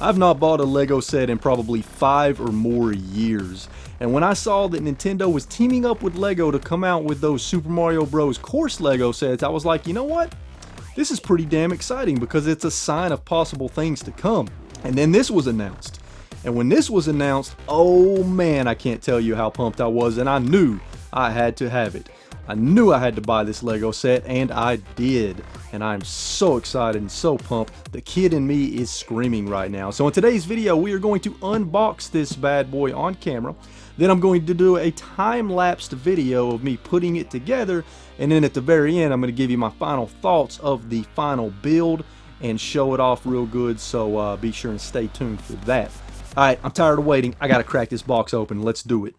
I've not bought a Lego set in probably 5 or more years, and when I saw that Nintendo was teaming up with Lego to come out with those Super Mario Bros. Course Lego sets, I was like, you know what? This is pretty damn exciting because it's a sign of possible things to come. And then this was announced. And when this was announced, oh man, I can't tell you how pumped I was, and I knew I had to have it. I knew I had to buy this Lego set, and I did. And I'm so excited and so pumped. The kid in me is screaming right now. So in today's video, we are going to unbox this bad boy on camera. Then I'm going to do a time-lapsed video of me putting it together. And then at the very end, I'm going to give you my final thoughts of the final build and show it off real good. So be sure and stay tuned for that. Alright, I'm tired of waiting. I gotta crack this box open. Let's do it.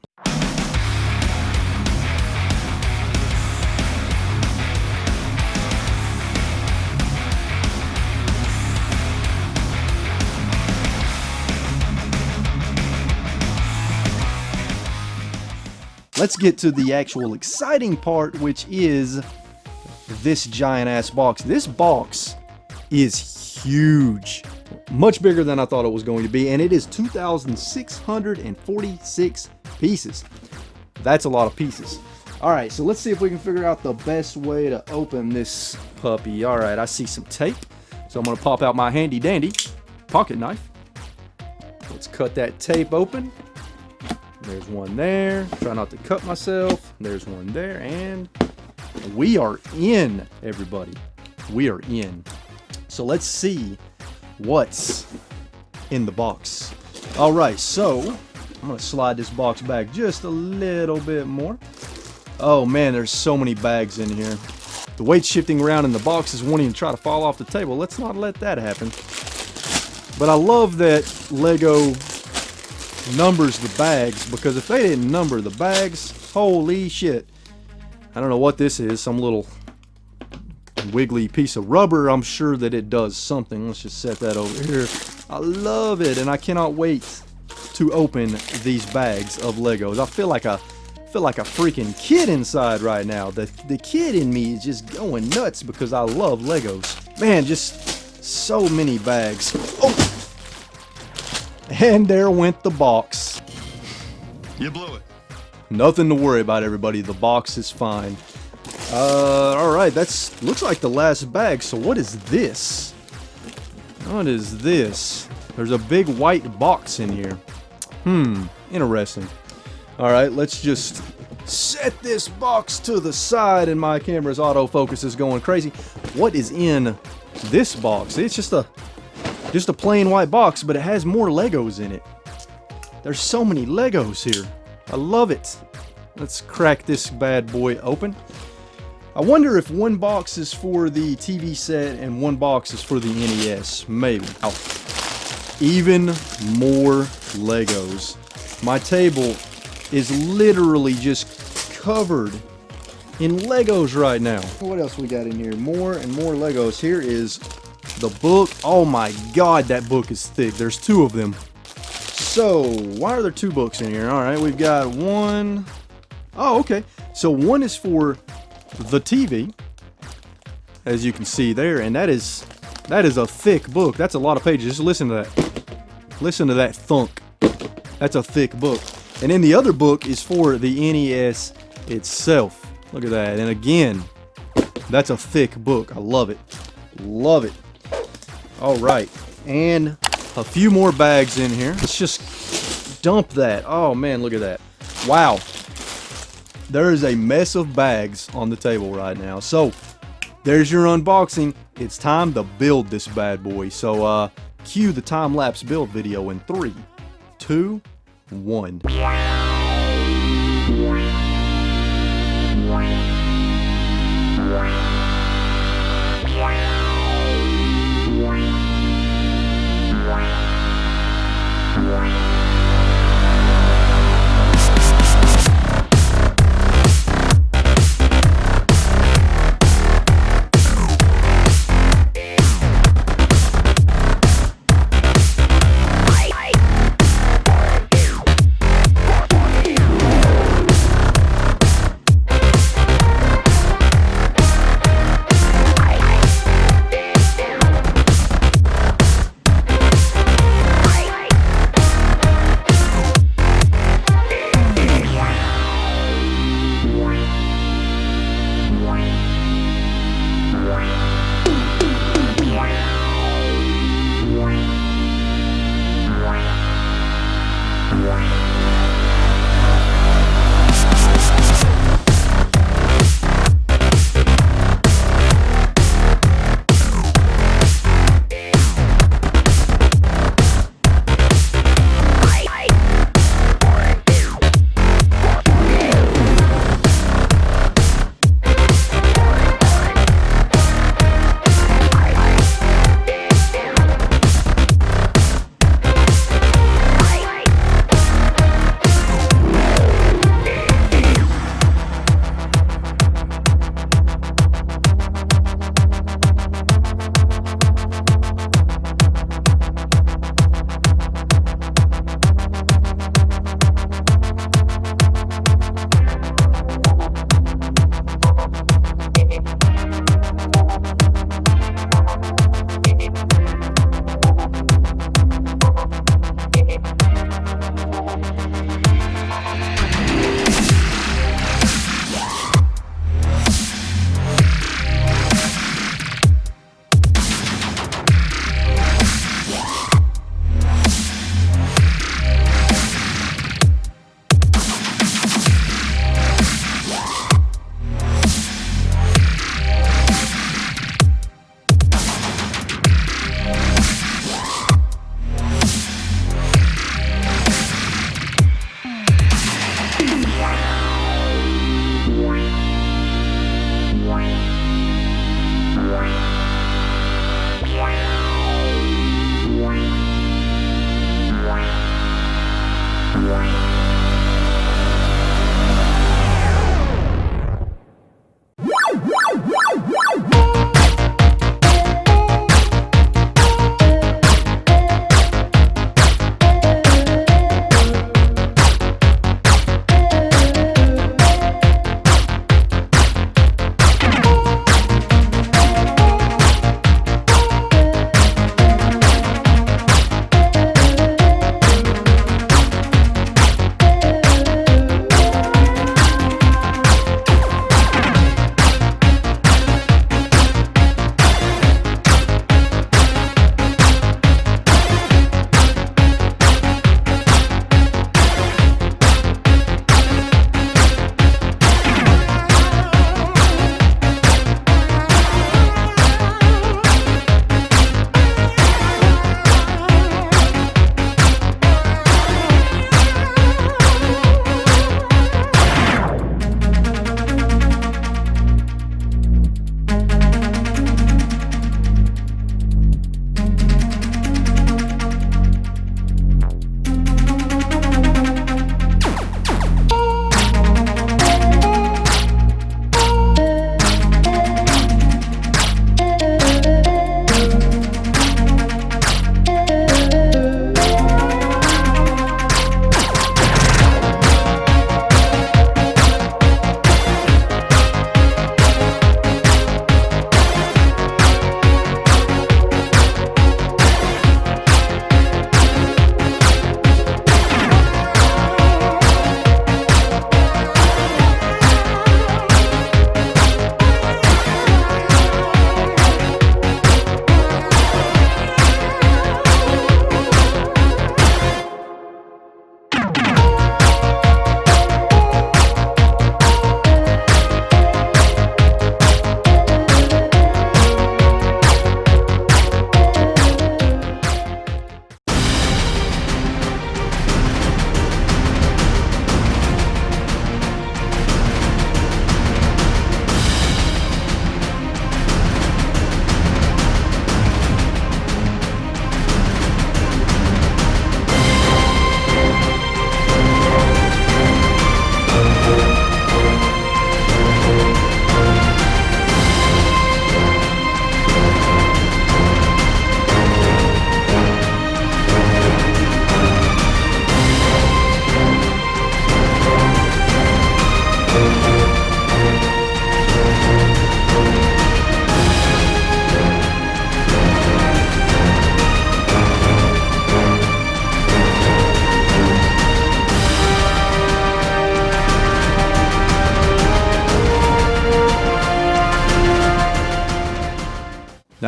Let's get to the actual exciting part, which is this giant ass box. This box is huge. Much bigger than I thought it was going to be, and it is 2,646 pieces. That's a lot of pieces. Alright, so let's see if we can figure out the best way to open this puppy. Alright, I see some tape, so I'm going to pop out my handy dandy pocket knife. Let's cut that tape open. There's one there. Try not to cut myself. There's one there, and we are in, everybody. We are in. So let's see what's in the box. Alright, so I'm going to slide this box back just a little bit more. Oh man, there's so many bags in here. The weight's shifting around and the boxes won't even try to fall off the table. Let's not let that happen. But I love that Lego numbers the bags, because if they didn't number the bags, holy shit. I don't know what this is, some little wiggly piece of rubber. I'm sure that it does something. Let's just set that over here. I love it, and I cannot wait to open these bags of Legos. I feel like a freaking kid inside right now. The kid in me is just going nuts because I love Legos. Man, just so many bags. Oh! And there went the box. You blew it. Nothing to worry about, everybody. The box is fine. Alright, that's looks like the last bag. So what is this? What is this? There's a big white box in here. Interesting. Alright, let's just set this box to the side, and my camera's autofocus is going crazy. What is in this box? It's just a plain white box, but it has more Legos in it. There's so many Legos here. I love it. Let's crack this bad boy open. I wonder if one box is for the TV set and one box is for the NES. Maybe. Oh. Even more Legos. My table is literally just covered in Legos right now. What else we got in here? More and more Legos. Here is the book. Oh my god, that book is thick. There's 2 of them. So, why are there 2 books in here? Alright, we've got one. Oh, okay. So one is for the TV, as you can see there, and that is a thick book. That's a lot of pages. Just listen to that. Listen to that thunk. That's a thick book. And then the other book is for the NES itself. Look at that. And again, that's a thick book. I love it. Love it. Alright, and a few more bags in here. Let's just dump that. Oh man, look at that. Wow. There is a mess of bags on the table right now. So, there's your unboxing. It's time to build this bad boy. So, cue the time-lapse build video in 3, 2, 1.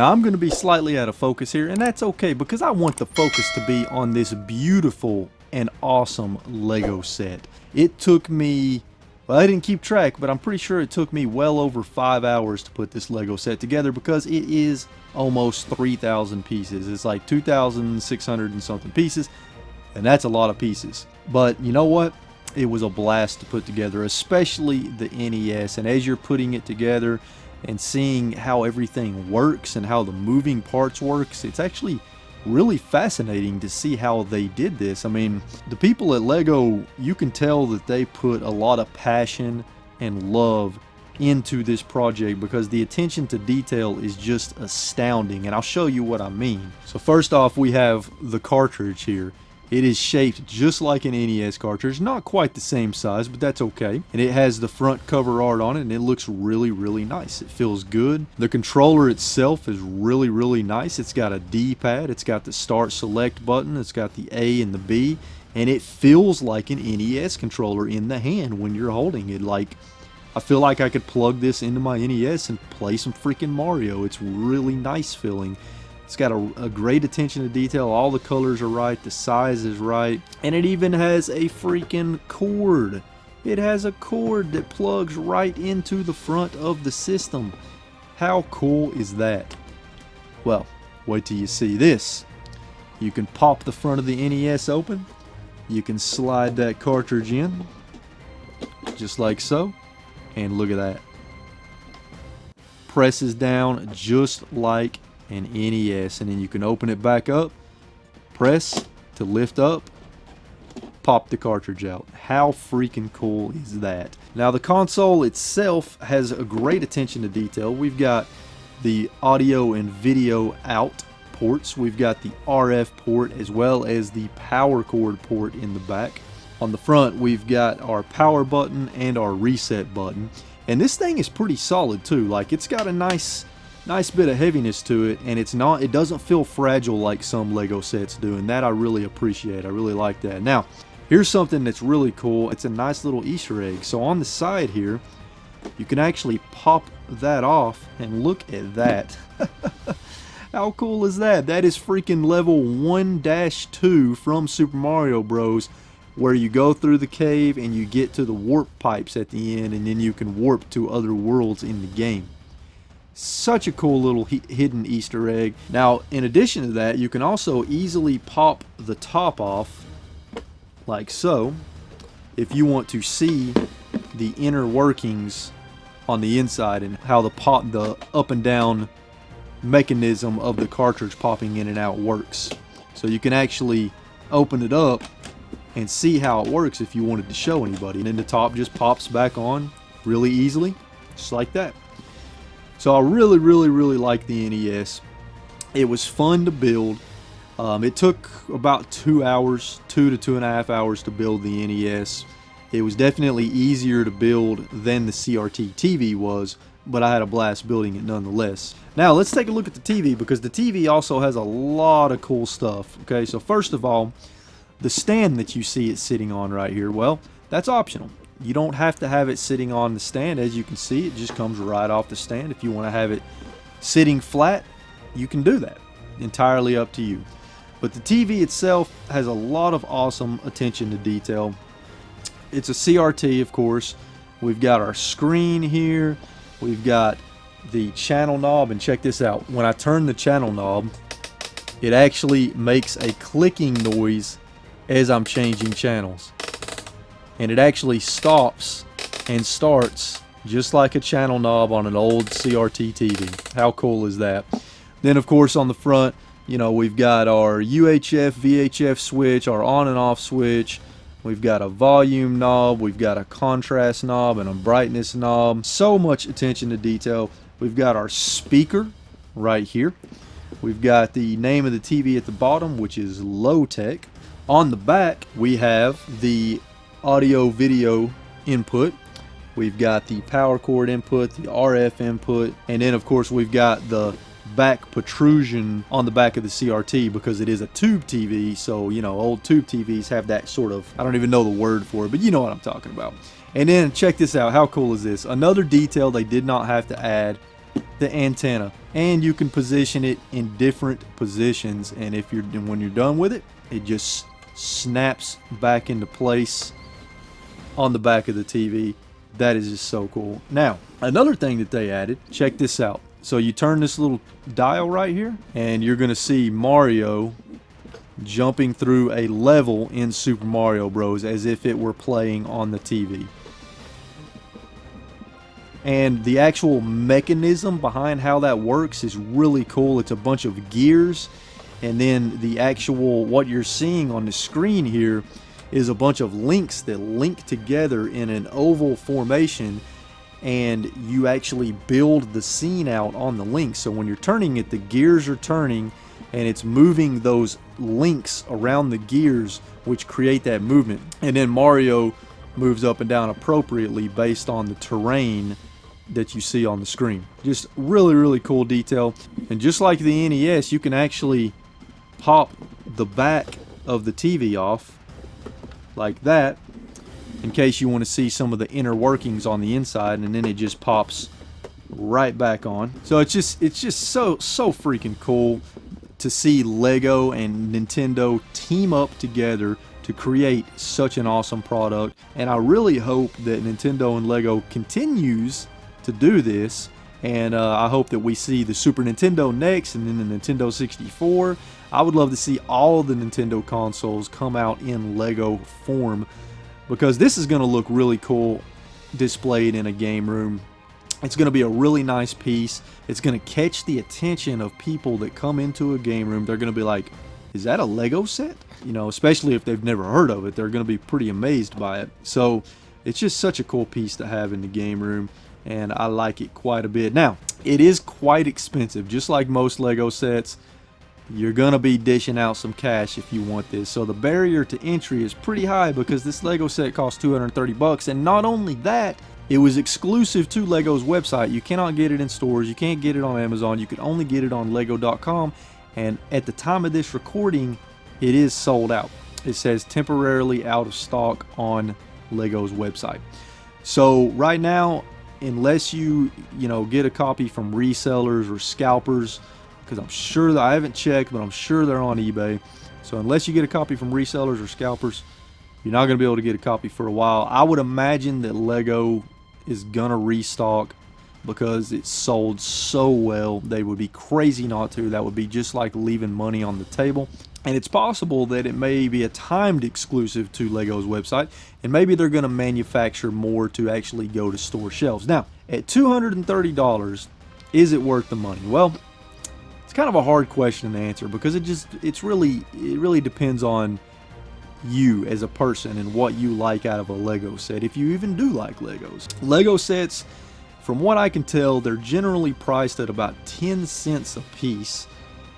Now I'm going to be slightly out of focus here, and that's okay because I want the focus to be on this beautiful an awesome Lego set. It took me, well, I didn't keep track, but I'm pretty sure it took me well over 5 hours to put this Lego set together because it is almost 3,000 pieces. It's like 2,600 and something pieces, and that's a lot of pieces. But you know what? It was a blast to put together, especially the NES. And as you're putting it together and seeing how everything works and how the moving parts works, it's actually really fascinating to see how they did this. I mean, the people at Lego, you can tell that they put a lot of passion and love into this project because the attention to detail is just astounding, and I'll show you what I mean. So first off, we have the cartridge here. It is shaped just like an NES cartridge, not quite the same size, but that's okay. And it has the front cover art on it, and it looks really, really nice. It feels good. The controller itself is really, really nice. It's got a D-pad, it's got the start select button, it's got the A and the B, and it feels like an NES controller in the hand when you're holding it. Like, I feel like I could plug this into my NES and play some freaking Mario. It's really nice feeling. It's got a great attention to detail. All the colors are right, the size is right, and it even has a freaking cord. It has a cord that plugs right into the front of the system. How cool is that? Well, wait till you see this. You can pop the front of the NES open. You can slide that cartridge in, just like so, and look at that. Presses down just like an NES, and then you can open it back up, press to lift up, pop the cartridge out. How freaking cool is that? Now the console itself has a great attention to detail. We've got the audio and video out ports, we've got the RF port as well as the power cord port in the back. On the front we've got our power button and our reset button, and this thing is pretty solid too. Like, it's got a nice bit of heaviness to it, and it doesn't feel fragile like some Lego sets do, and that I really appreciate. I really like that. Now, here's something that's really cool. It's a nice little Easter egg. So on the side here, you can actually pop that off, and look at that. How cool is that? That is freaking level 1-2 from Super Mario Bros., where you go through the cave and you get to the warp pipes at the end, and then you can warp to other worlds in the game. Such a cool little hidden Easter egg. Now, in addition to that, you can also easily pop the top off like so if you want to see the inner workings on the inside and how the up and down mechanism of the cartridge popping in and out works. So you can actually open it up and see how it works if you wanted to show anybody. And then the top just pops back on really easily, just like that. So I really, really, really like the NES. It was fun to build. It took about 2 hours, 2 to 2.5 hours to build the NES. It was definitely easier to build than the CRT TV was, but I had a blast building it nonetheless. Now let's take a look at the TV, because the TV also has a lot of cool stuff. Okay, so first of all, the stand that you see it sitting on right here, well, that's optional. You don't have to have it sitting on the stand. As you can see, it just comes right off the stand. If you want to have it sitting flat, you can do that. Entirely up to you. But the TV itself has a lot of awesome attention to detail. It's a CRT, of course. We've got our screen here. We've got the channel knob, and check this out. When I turn the channel knob, it actually makes a clicking noise as I'm changing channels. And it actually stops and starts just like a channel knob on an old CRT TV. How cool is that? Then of course on the front, you know, we've got our UHF, VHF switch, our on and off switch. We've got a volume knob, we've got a contrast knob and a brightness knob. So much attention to detail. We've got our speaker right here. We've got the name of the TV at the bottom, which is Low Tech. On the back, we have the audio video input. We've got the power cord input, the RF input, and then of course we've got the back protrusion on the back of the CRT because it is a tube TV. So, you know, old tube TVs have that sort of, I don't even know the word for it, but you know what I'm talking about. And then check this out. How cool is this? Another detail they did not have to add, the antenna. And you can position it in different positions, and when you're done with it, it just snaps back into place on the back of the TV. That is just so cool. Now, another thing that they added, check this out. So you turn this little dial right here, and you're going to see Mario jumping through a level in Super Mario Bros. As if it were playing on the TV. And the actual mechanism behind how that works is really cool. It's a bunch of gears, and then the actual, what you're seeing on the screen here is a bunch of links that link together in an oval formation, and you actually build the scene out on the links. So when you're turning it, the gears are turning, and it's moving those links around the gears, which create that movement. And then Mario moves up and down appropriately based on the terrain that you see on the screen. Just really, really cool detail. And just like the NES, you can actually pop the back of the TV off like that in case you want to see some of the inner workings on the inside, and then it just pops right back on. So it's just so freaking cool to see Lego and Nintendo team up together to create such an awesome product. And I really hope that Nintendo and Lego continues to do this, and I hope that we see the Super Nintendo next, and then the Nintendo 64. I would love to see all of the Nintendo consoles come out in Lego form, because this is going to look really cool displayed in a game room. It's going to be a really nice piece. It's going to catch the attention of people that come into a game room. They're going to be like, is that a Lego set? You know, especially if they've never heard of it, they're going to be pretty amazed by it. So it's just such a cool piece to have in the game room, and I like it quite a bit. Now, it is quite expensive. Just like most Lego sets, you're gonna be dishing out some cash if you want this. So the barrier to entry is pretty high, because this Lego set costs 230 bucks. And not only that, it was exclusive to Lego's website. You cannot get it in stores. You can't get it on Amazon. You can only get it on Lego.com. And at the time of this recording, it is sold out. It says temporarily out of stock on Lego's website. So right now, unless you get a copy from resellers or scalpers, because I'm sure that I haven't checked, but I'm sure they're on eBay. So unless you get a copy from resellers or scalpers, you're not going to be able to get a copy for a while. I would imagine that Lego is going to restock, because it sold so well. They would be crazy not to. That would be just like leaving money on the table. And it's possible that it may be a timed exclusive to Lego's website, and maybe they're going to manufacture more to actually go to store shelves. Now, at $230, is it worth the money? Well, it's kind of a hard question to answer, because it really depends on you as a person and what you like out of a Lego set, if you even do like Legos. Lego sets, from what I can tell, they're generally priced at about 10 cents a piece.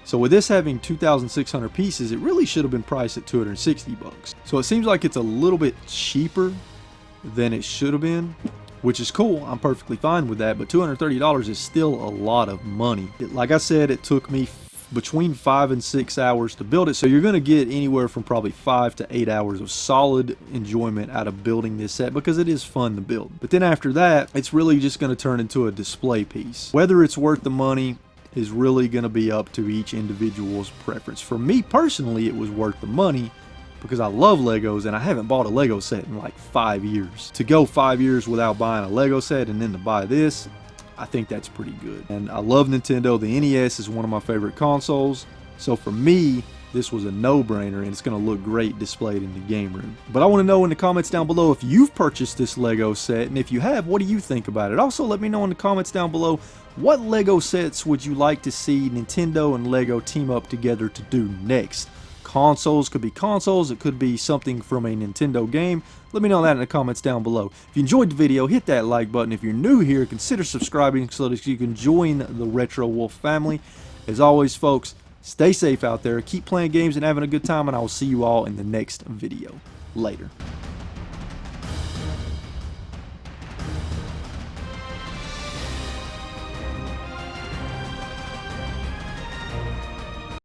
So with this having 2,600 pieces, it really should have been priced at 260 bucks. So it seems like it's a little bit cheaper than it should have been, which is cool. I'm perfectly fine with that, but $230 is still a lot of money. Like I said, it took me between 5 and 6 hours to build it, so you're going to get anywhere from probably 5 to 8 hours of solid enjoyment out of building this set, because it is fun to build. But then after that, it's really just going to turn into a display piece. Whether it's worth the money is really going to be up to each individual's preference. For me personally, it was worth the money, because I love Legos, and I haven't bought a Lego set in like 5 years. To go 5 years without buying a Lego set and then to buy this, I think that's pretty good. And I love Nintendo. The NES is one of my favorite consoles. So for me, this was a no-brainer, and it's going to look great displayed in the game room. But I want to know in the comments down below if you've purchased this Lego set, and if you have, what do you think about it? Also, let me know in the comments down below, what Lego sets would you like to see Nintendo and Lego team up together to do next? Consoles, could be consoles, it could be something from a Nintendo game. Let me know that in the comments down below. If you enjoyed the video, hit that like button. If you're new here, consider subscribing so that you can join the RetroWolf family. As always, folks, stay safe out there, keep playing games and having a good time, and I will see you all in the next video. Later.